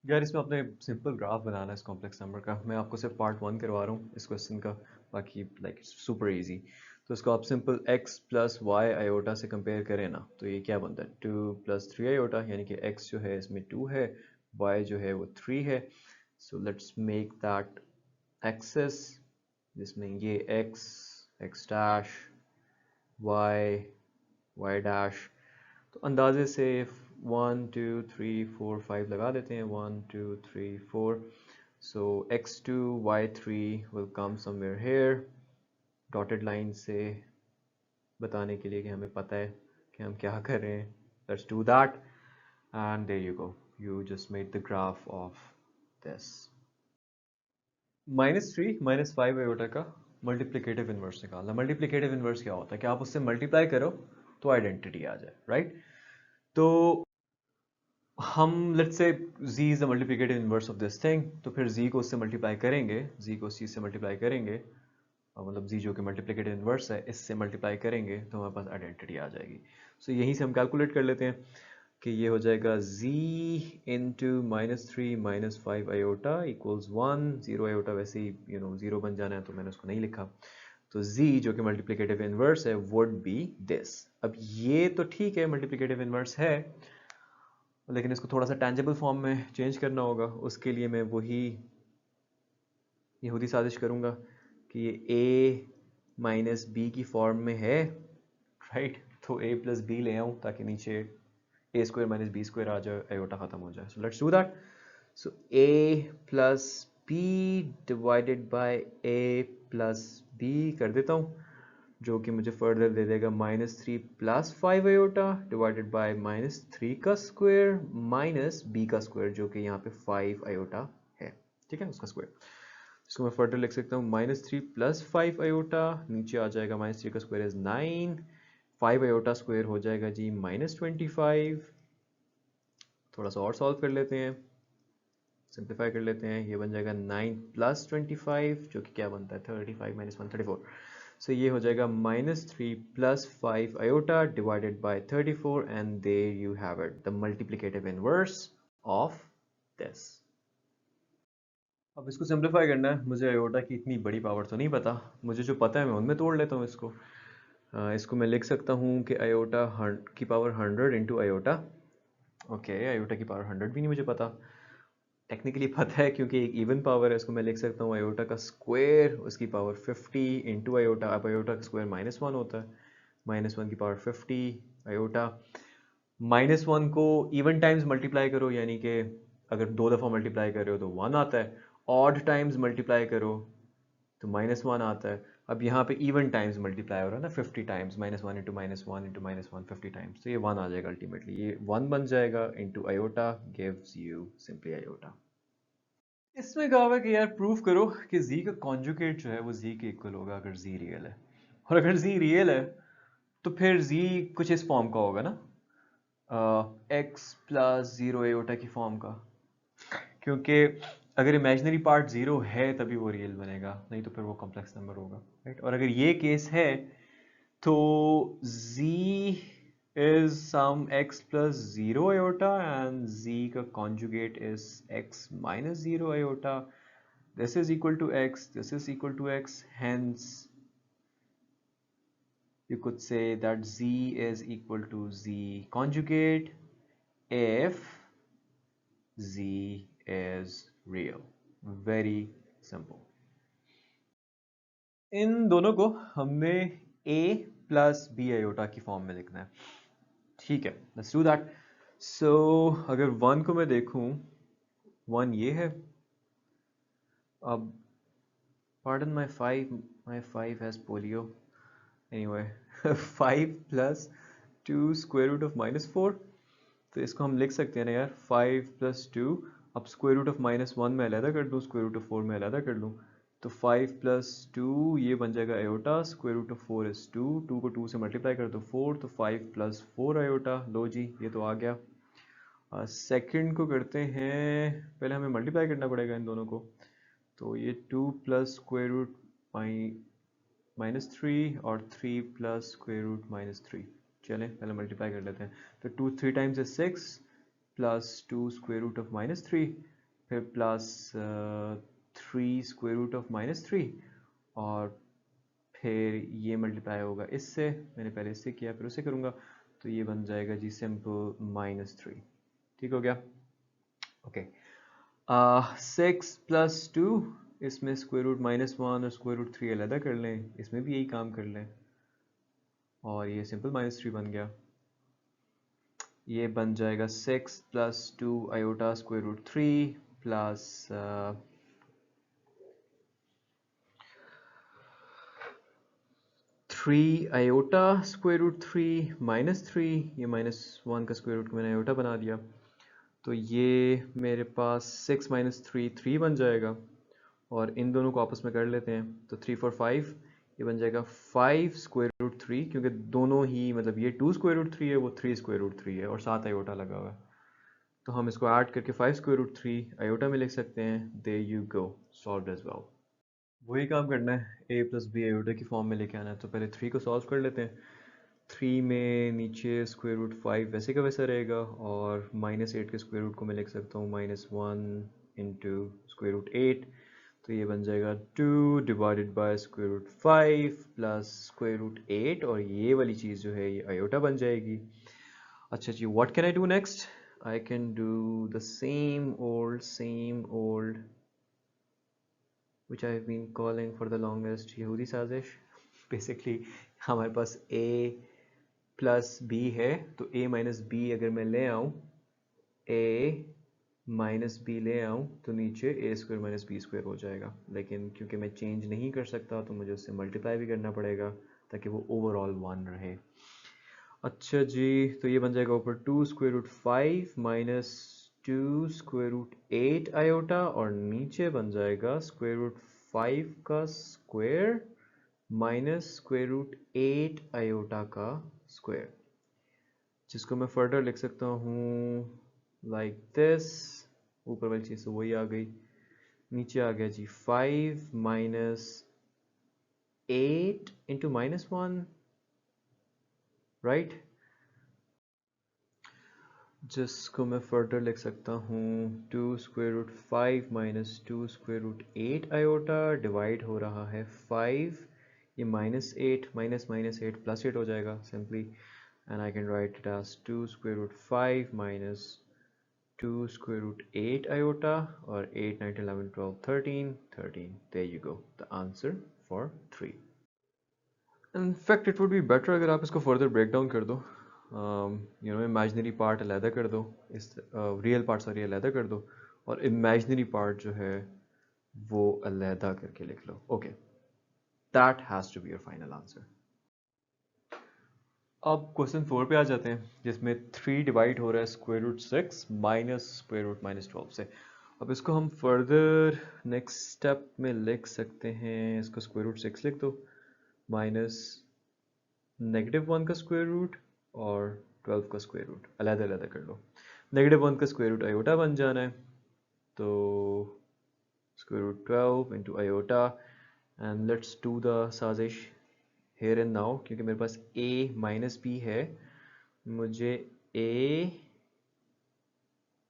यार इसमें आपने सिंपल ग्राफ बनाना है इस कॉम्प्लेक्स नंबर का। मैं आपको सिर्फ पार्ट 1 करवा रहा हूँ इस क्वेश्चन का, बाकी लाइक सुपर इजी। तो इसको आप simple x plus y iota से कंपेयर करें ना, तो ये क्या बनता है 2 प्लस 3 आयोटा, यानी कि x जो है इसमें 2 है, y जो है वो 3 है। So let's make that axes जिसमें ये x dash y y dash, तो अंदाजे से 1 2 3 4 5 लगा देते हैं, 1 2 3 4। सो x2 y3 will come somewhere here, dotted line से बताने के लिए कि हमें पता है कि हम क्या कर रहे हैं। Let's do that and there you go, you just made the graph of this. -3 -5 iota का मल्टीप्लिकेटिव इन्वर्स निकालना। मल्टीप्लिकेटिव इन्वर्स क्या होता है कि आप उससे मल्टीप्लाई करो तो आइडेंटिटी आ जाए, राइट? तो हम let's say z is the multiplicative inverse of this thing, तो फिर z को उससे मल्टीप्लाई करेंगे, z को c से मल्टीप्लाई करेंगे, और मतलब z जो कि मल्टीप्लिकेटिव इनवर्स है इससे मल्टीप्लाई करेंगे तो हमारे पास आइडेंटिटी आ जाएगी। सो यहीं से हम कैलकुलेट कर लेते हैं कि ये हो जाएगा z into -3 -5 iota equals 1। 0 iota वैसे ही ज़ीरो बन जाना है तो मैंने उसको नहीं लिखा। तो z जो कि मल्टीप्लिकेटिव इनवर्स है वुड बी दिस। अब ये तो ठीक है मल्टीप्लिकेटिव इनवर्स है, लेकिन इसको थोड़ा सा टैंजेबल फॉर्म में चेंज करना होगा। उसके लिए मैं वही यहूदी साजिश करूँगा कि ये a माइनस बी की फॉर्म में है, राइट? तो a प्लस बी ले आऊँ ताकि नीचे a square minus b square आ जाए, आयोटा ख़त्म हो जाए। So let's do that. So a plus b divided by a plus b कर देता हूँ, जो कि मुझे फर्दर दे देगा -3 प्लस 5 आयोटा डिवाइडेड बाय -3 का स्क्वायर माइनस b का स्क्वायर, जो कि यहाँ पे 5 आयोटा है, ठीक है, उसका स्क्वायर। इसको मैं फर्दर लिख सकता हूँ -3 प्लस 5 आयोटा, नीचे आ जाएगा -3 का स्क्वायर इज 9, 5 आयोटा स्क्वायर हो जाएगा जी -25। थोड़ा सा और सॉल्व कर लेते हैं, सिंप्लीफाई कर लेते हैं। ये बन जाएगा 9 प्लस 25, जो कि क्या बनता है 35 माइनस 1 34। सो ये हो जाएगा -3 plus 5 iota divided by 34, and there you have it, the multiplicative inverse of this. अब इसको सिंप्लीफाई करना है। मुझे आयोटा की इतनी बड़ी पावर तो नहीं पता, मुझे जो पता है मैं उनमें तोड़ लेता हूँ इसको। इसको मैं लिख सकता हूँ कि आयोटा की power 100 into iota. Okay, iota की पावर 100 भी नहीं मुझे पता, टेक्निकली पता है क्योंकि एक इवन पावर है। इसको मैं लिख सकता हूँ आयोटा का स्क्वायर, उसकी पावर 50 इंटू आयोटा। अब आयोटा का स्क्वायर -1 होता है, -1 की पावर 50 आयोटा। -1 को इवन टाइम्स मल्टीप्लाई करो, यानी कि अगर 2 दफ़ा मल्टीप्लाई कर रहे हो तो 1 आता है, ऑड टाइम्स मल्टीप्लाई करो तो -1 आता है। अब यहाँ पे इवन टाइम्स मल्टीप्लाई हो रहा है ना, 50 टाइम्स, -1 इंटू -1 इंटू -1 50 टाइम्स, तो ये 1 आ जाएगा अल्टीमेटली। ये 1 बन जाएगा into iota gives you simply iota. इसमें कहा हुआ है कि यार प्रूफ करो कि z का कॉन्जुगेट जो है वो z के इक्वल होगा अगर z रियल है। और अगर z रियल है तो फिर z कुछ इस फॉर्म का होगा ना, x प्लस 0 एओटा की फॉर्म का, क्योंकि अगर इमेजिनरी पार्ट 0 है तभी वो रियल बनेगा, नहीं तो फिर वो कॉम्प्लेक्स नंबर होगा, राइट? और अगर ये केस है तो z is some x plus 0 iota and z का conjugate is x minus 0 iota. This is equal to x, this is equal to x, hence you could say that z is equal to z conjugate if z is real. Very simple. इन दोनों को हमने a plus B iota की form में लिखना है, ठीक है? Let's do that. सो अगर 1 को मैं देखूं, 1 ये है। अब pardon my 5 has polio anyway 5 plus 2 square root of -4, तो इसको हम लिख सकते हैं ना यार 5 प्लस 2। अब स्क्वायर रूट ऑफ -1 में अलहदा कर दूँ, स्क्वायर रूट ऑफ 4 में अलहदा कर लूँ, तो 5 प्लस 2 ये बन जाएगा iota, square root of 4 is 2, 2 को 2 से मल्टीप्लाई कर दो 4, तो 5 प्लस 4 आयोटा। लो जी, ये तो आ गया। सेकंड को करते हैं, पहले हमें मल्टीप्लाई करना पड़ेगा इन दोनों को, तो ये 2 प्लस स्क्वायर रूट -3 और 3 प्लस स्क्वायर रूट -3। चलें पहले मल्टीप्लाई कर लेते हैं। तो 2 3 times is 6 plus 2 square root of -3, फिर प्लस 3 स्क्वायर रूट ऑफ -3 और फिर ये मल्टीप्लाई होगा इससे, मैंने पहले इससे किया फिर उससे करूँगा, तो ये बन जाएगा जी सिंपल -3। ठीक हो गया। ओके 6 + 2, इसमें स्क्वायर रूट -1 और स्क्वायर रूट 3 अलग कर लें, इसमें भी यही काम कर लें और ये सिंपल -3 बन गया। ये बन जाएगा 6 + 2 iota square root 3 plus 3 iota square root 3 -3, ये -1 का स्क्वायर रूट मैंने आयोटा बना दिया, तो ये मेरे पास 6 - 3 3 बन जाएगा और इन दोनों को आपस में कर लेते हैं, तो 3 4 5, ये बन जाएगा 5 स्क्वायर रूट 3, क्योंकि दोनों ही मतलब ये 2 स्क्वायर रूट 3 है, वो 3 स्क्वायर रूट 3 है और साथ आयोटा लगा हुआ है, तो हम इसको ऐड करके 5 स्क्वायर रूट 3 आयोटा में लिख सकते हैं। There you go, solved as well. वही काम करना है, a + b आयोटा की फॉर्म में लेके आना है, तो पहले 3 को सॉल्व कर लेते हैं। 3 में नीचे स्क्वायर रूट 5 वैसे का वैसा रहेगा और -8 के स्क्वायर रूट को मैं लिख सकता हूँ -1 इंटू स्क्वायर रूट 8, तो ये बन जाएगा 2 divided by square root 5 plus square root 8, और ये वाली चीज़ जो है ये आयोटा बन जाएगी। अच्छा जी, what can I do next? I can do the same old which I have been calling for the longest यहूदी साजिश। बेसिकली हमारे पास a प्लस b है, तो a माइनस b अगर मैं ले आऊँ, a माइनस बी ले आऊँ, तो नीचे a square minus b square हो जाएगा, लेकिन क्योंकि मैं चेंज नहीं कर सकता तो मुझे उससे मल्टीप्लाई भी करना पड़ेगा ताकि वो ओवरऑल 1 रहे। अच्छा जी, तो ये बन जाएगा ऊपर 2 square root 5 minus 2 square root 8 iota, और नीचे बन जाएगा स्क्वायर रूट 5 का square minus square root 8 iota का स्क्वायर, जिसको मैं फर्दर लिख सकता हूँ लाइक दिस। ऊपर वाली चीज़ तो वही आ गई, नीचे आ गया जी 5 माइनस 8 इंटू -1, राइट, जिसको मैं फर्दर लिख सकता हूँ 2 square root 5 minus 2 square root 8 iota divide हो रहा है 5, ये -8 माइनस -8 प्लस 8 हो जाएगा simply, and I can write it as 2 square root 5 minus 2 square root 8 iota, और 8 9 11 12 13 13, there you go the answer for 3। In fact, it would be better अगर आप इसको further break down कर दो, imaginary part अलहदा कर दो, इस real part सारी अलहदा कर दो, और imaginary part जो है वो अलहदा करके लिख लो। Okay, that has to be your final answer. अब क्वेश्चन 4 पे आ जाते हैं, जिसमें 3 डिवाइड हो रहा है square root 6 minus square root -12 से। अब इसको हम फर्दर नेक्स्ट स्टेप में लिख सकते हैं, इसको स्क्वायर रूट 6 लिख दो माइनस -1 का स्क्वायर रूट और 12 का स्क्वायर रूट अलग अलग कर लो। -1 का स्क्वायर रूट आयोटा बन जाना है, तो square root 12 into iota, and let's do the साजिश हेयर एंड नाउ, क्योंकि मेरे पास a माइनस बी है, मुझे a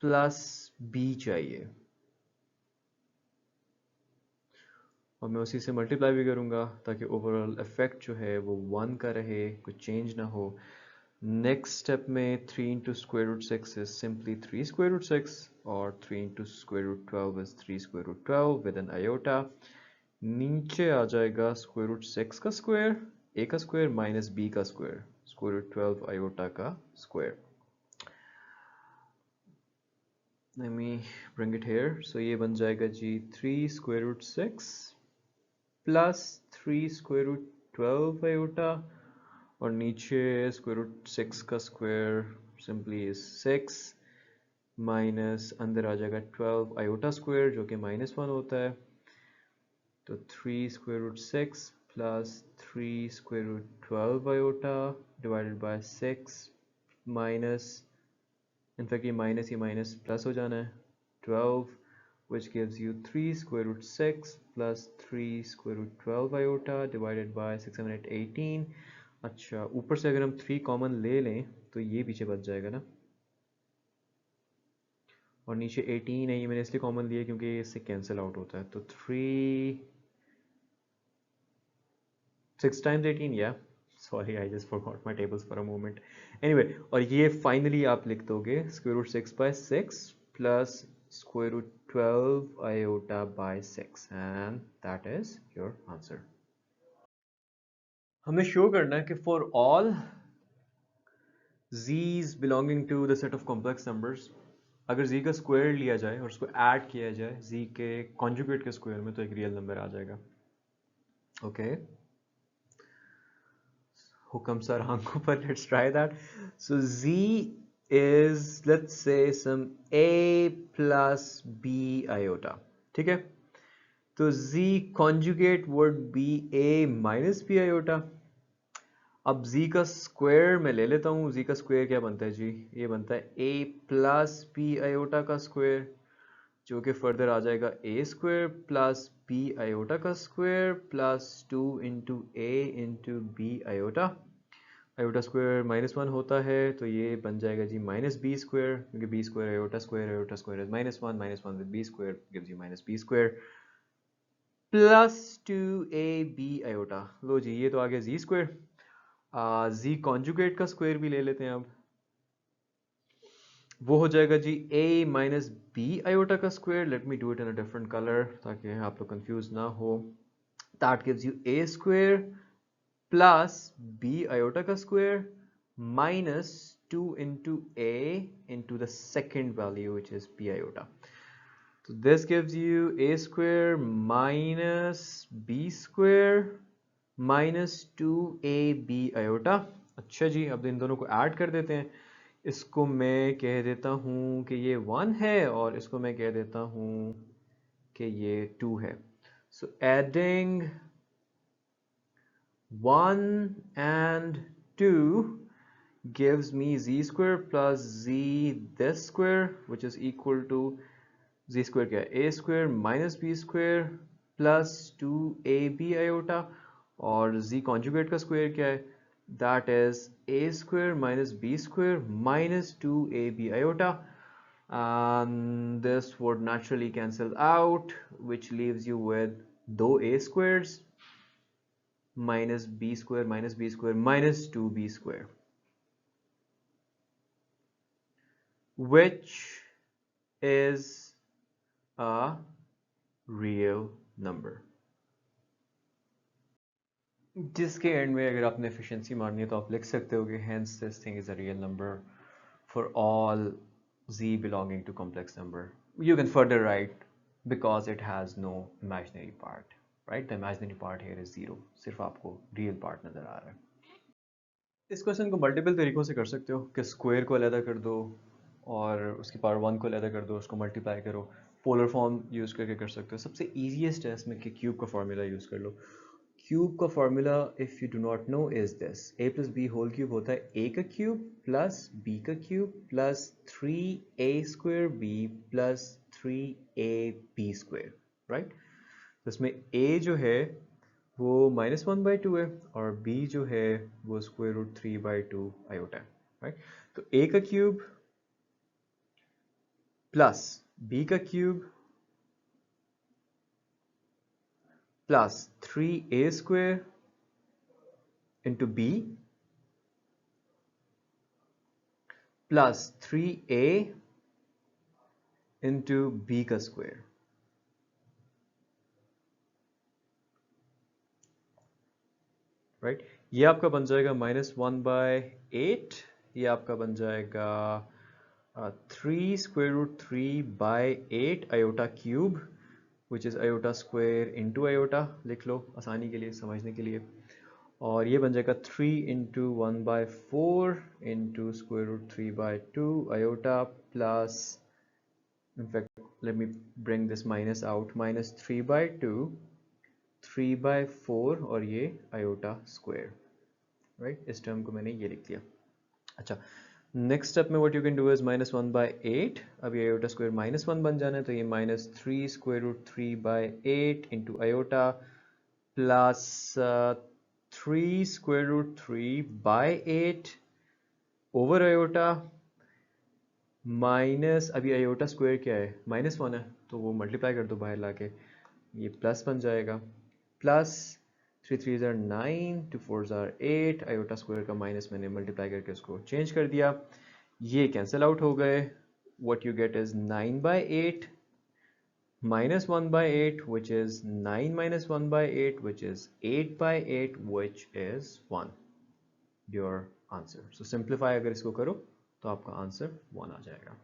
प्लस बी चाहिए, और मैं उसी से मल्टीप्लाई भी करूँगा ताकि ओवरऑल इफेक्ट जो है वो 1 का रहे, कुछ चेंज ना हो। नेक्स्ट स्टेप में 3 into square root 6 is simply 3 square root 6, और 3 into square root 12 is 3 square root 12 with an iota. नीचे आ जाएगा स्क्वायर रूट 6 का स्क्वायर, a का स्क्वायर माइनस b का स्क्वायर, स्क्वायर रूट 12 आयोटा का square. Let me bring it here. So ये बन जाएगा जी 3 square root 6 plus 3 square root 12 iota, और नीचे स्क्वायर रूट 6 का स्क्वायर सिंपली इज 6 माइनस अंदर आ जाएगा 12 आयोटा स्क्वायर जो कि -1 होता है, तो 3 square root 6 plus 3 square root 12 iota divided by 6 minus, in fact ये माइनस प्लस हो जाना है 12, which gives you 3 square root 6 plus 3 square root 12 iota divided by 6 7 8 18। अच्छा, ऊपर से अगर हम 3 कॉमन ले लें तो ये पीछे बच जाएगा ना, और नीचे 18 है, ये मैंने इसलिए कॉमन लिया क्योंकि ये इससे कैंसिल आउट होता है। तो 6 times 18, या sorry I just forgot my tables for a moment. Anyway, और ये फाइनली आप लिख दोगे √6/6 plus √12 iota by 6, and that is your answer. हमें शो करना है कि for all z's belonging to the set of complex numbers, अगर z का स्क्वायर लिया जाए और उसको ऐड किया जाए z के कॉन्जुगेट के स्क्वायर में, तो एक रियल नंबर आ जाएगा। ओके, हुक्म सर आंखों पर, let's try that. So z is, let's say, some a plus b iota, ठीक है? तो z conjugate would be a minus b iota। अब z का स्क्वायर मैं ले लेता हूँ। z का स्क्वायर क्या बनता है जी? ये बनता है a प्लस b आयोटा का स्क्वायर, जो कि फर्दर आ जाएगा a square plus b iota का square plus 2 into a into b iota. Iota square -1 होता है, तो ये बन जाएगा जी माइनस बी स्क्वायर, क्योंकि b square iota square is -1 with b square gives you minus b square plus 2ab iota. लो जी, ये तो आ गया जी स्क्वायर। जी कॉन्जुगेट का स्क्वायर भी ले लेते हैं अब। वो हो जाएगा जी a माइनस बी आयोटा का square. Let me do it in a different colour ताकि आप लोग कंफ्यूज ना हो। That gives you a square plus b iota का square minus 2 into a into the second value which is b iota. So this gives you a square minus b square minus 2ab iota। अच्छा जी, अब इन दोनों को add कर देते हैं। इसको मैं कह देता हूँ कि ये 1 है और इसको मैं कह देता हूँ कि ये 2 है। So adding 1 and 2 gives me z square plus z this square which is equal to z square क्या है? a square minus b square plus 2ab iota, और z कॉन्जुगेट का स्क्वायर क्या है? That is a square minus b square minus 2ab iota, and this would naturally cancel out, which leaves you with दो a squares minus b square minus 2b square, which is a real number। जिसके and में अगर आपने efficiency मारनी है तो आप लिख सकते हो कि hence this thing is a real number for all z belonging to complex number। You can further write because it has no imaginary part, right? The imaginary part here is 0, सिर्फ आपको real part नज़र आ रहा है। इस question को multiple तरीक़ों से कर सकते हो कि स्क्वायर को अलग कर दो और उसकी पावर 1 को अलग कर दो, उसको मल्टीप्लाई करो, पोलर फॉर्म यूज़ करके कर सकते हो। सबसे ईजीएस्ट है इसमें कि क्यूब का फार्मूला यूज़ कर लो। क्यूब का formula if you do not know is this, a plus b whole cube होता है a का क्यूब प्लस b का cube plus 3a square b plus 3ab square, right? तो इसमें a जो है वो -1/2 है और b जो है वो √3/2 आयोटा है, राइट? तो a का क्यूब प्लस b का cube plus 3a square into b plus 3a into b का स्क्वायर, राइट? ये आपका बन जाएगा -1/8, ये आपका बन जाएगा 3√3/8 iota cube which is iota square into iota, लिख लो आसानी के लिए समझने के लिए। और ये बन जाएगा 3 into 1/4 into √3/2 iota plus, in fact let me bring this minus out, -3/2 3/4 और ये आयोटा स्क्वायर, राइट? इस टर्म को मैंने ये लिख दिया। अच्छा, नेक्स्ट स्टेप में what you can do is -1/8। अब ये आयोटा स्क्वायर -1 बन जाना है, तो ये -3√3/8 into iota plus 3√3/8 over iota minus, अभी आयोटा स्क्वायर क्या है, -1 है, तो वो मल्टीप्लाई कर दो बाहर लाके, ये प्लस बन जाएगा, प्लस 3 3 ज़ार 9, 2 4 ज़ार 8, आयोटा स्क्वायर का माइनस मैंने मल्टीप्लाई करके उसको चेंज कर दिया, ये कैंसिल आउट हो गए, what you get is 9/8 minus 1/8, which is 9 minus 1/8, which is 8/8, which is 1, your answer. So simplify अगर इसको करो तो आपका आंसर 1 आ जाएगा.